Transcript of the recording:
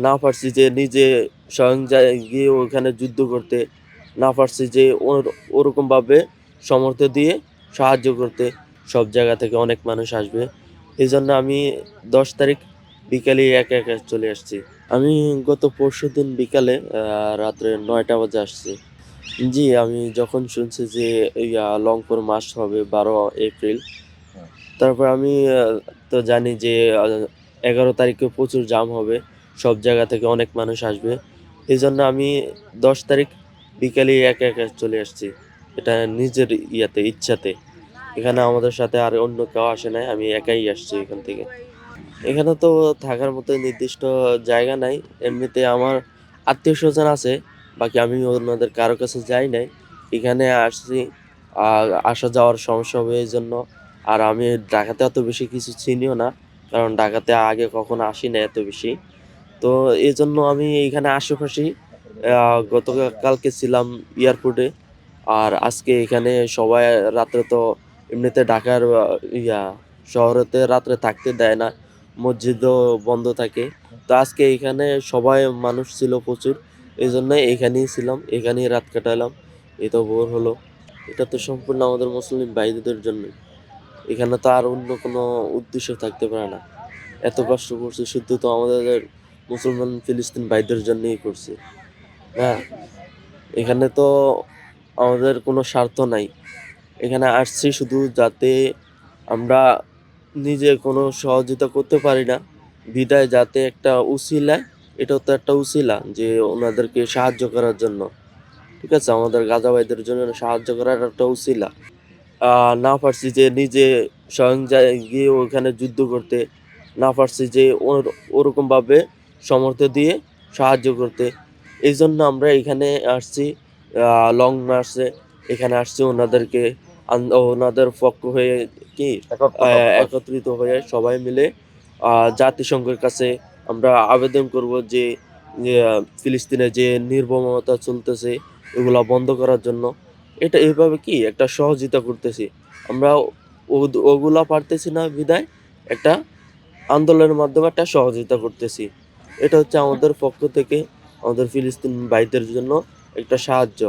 না পারছি যে নিজে স্বয়ং গিয়ে ওখানে যুদ্ধ করতে, না পারছি যে ওরকমভাবে সমর্থ দিয়ে সাহায্য করতে। সব জায়গা থেকে অনেক মানুষ আসবে। এজন্য আমি ১০ তারিখ বিকালে একা, একা চলে আসছি। আমি গত পরশুদিন বিকালে রাত্রে ৯ঃ০০ বাজে আসছি। জি, আমি যখন শুনছি যে রংপুর মাস হবে ১২ এপ্রিল, হুম, তারপর আমি তো জানি যে আ ১১ তারিখে প্রচুর জাম হবে। সব জায়গা থেকে অনেক মানুষ আসবে। এজন্য আমি ১০ তারিখ বিকালে একা, একা চলে আসছি। এটা নিজের ইচ্ছাতে। এখানে আমাদের সাথে আর অন্য কেউ আসে নাই। আমি একাই আসছি এখান থেকে। এখানে তো থাকার মতো নির্দিষ্ট জায়গা নাই। এমনিতে আমার আত্মীয়স্বজন আছে। বাকি আমি ওনাদের কারো কাছে যাই নাই। এখানে আসছি আ আসা যাওয়ার সমস্যা হবে এজন্য। আর আমি ঢাকাতে অত বেশি কিছু চিনিও না। কারণ ঢাকাতে আগে কখনো আসি নাই এত বেশি। তো এজন্য আমি এইখানে আশেপাশেই কালকে ছিলাম এয়ারপোর্টে। আর আজকে এখানে সবাই রাত্রে তো এমনিতে ঢাকার শহরেতে রাত্রে থাকতে দেয় না। মসজিদও বন্ধ থাকে। তো আজকে এখানে সবাই মানুষ ছিল প্রচুর। এজন্য এখানেই ছিলাম। এখানেই রাত কাটালাম। এই তো ভোর হলো। এটা তো সম্পূর্ণ আমাদের মুসলিম ভাইদের জন্যই। এখানে তো আর অন্য কোনো উদ্দেশ্য থাকতে পারে না। এত কষ্ট করছি শুধু তো আমাদের মুসলমান ফিলিস্তিন ভাইদের জন্যই করছি। হ্যাঁ? এখানে তো আমাদের কোনো স্বার্থ নাই। এখানে আসছি শুধু যাতে আমরা নিজে কোনো সহযোগিতা করতে পারি না। বিধায় যাতে একটা উছিলায়, এটাও তো একটা উছিলা যে ওনাদেরকে সাহায্য করার জন্য। ঠিক আছে? আমাদের গাজা ভাইদের জন্য সাহায্য করার একটা উছিলা। আ না পারছি যে নিজে স্বয়ং গিয়ে ওখানে যুদ্ধ করতে, না পারছি যে ওরকমভাবে সমর্থ দিয়ে সাহায্য করতে। এইজন্য আমরা এখানে আসছি আ লং মার্চে এখানে আসছি ওনাদেরকে ওনাদের পক্ষ হয়ে কি আ একত্র হবো বাস। একত্রিত হয়ে সবাই মিলে আ জাতিসংঘের কাছে আমরা আবেদন করব যে ফিলিস্তিনে যে নির্মমতা চলতেছে এগুলা বন্ধ করার জন্য। এটা এভাবে কি একটা সহযোগিতা করতেছি। আমরা ওগুলা পারতেছি না বিধায় একটা আন্দোলনের মাধ্যমে একটা সহযোগিতা করতেছি। এটা হচ্ছে আমাদের পক্ষ থেকে আমাদের ফিলিস্তিন ভাইদের জন্য একটা সাহায্য।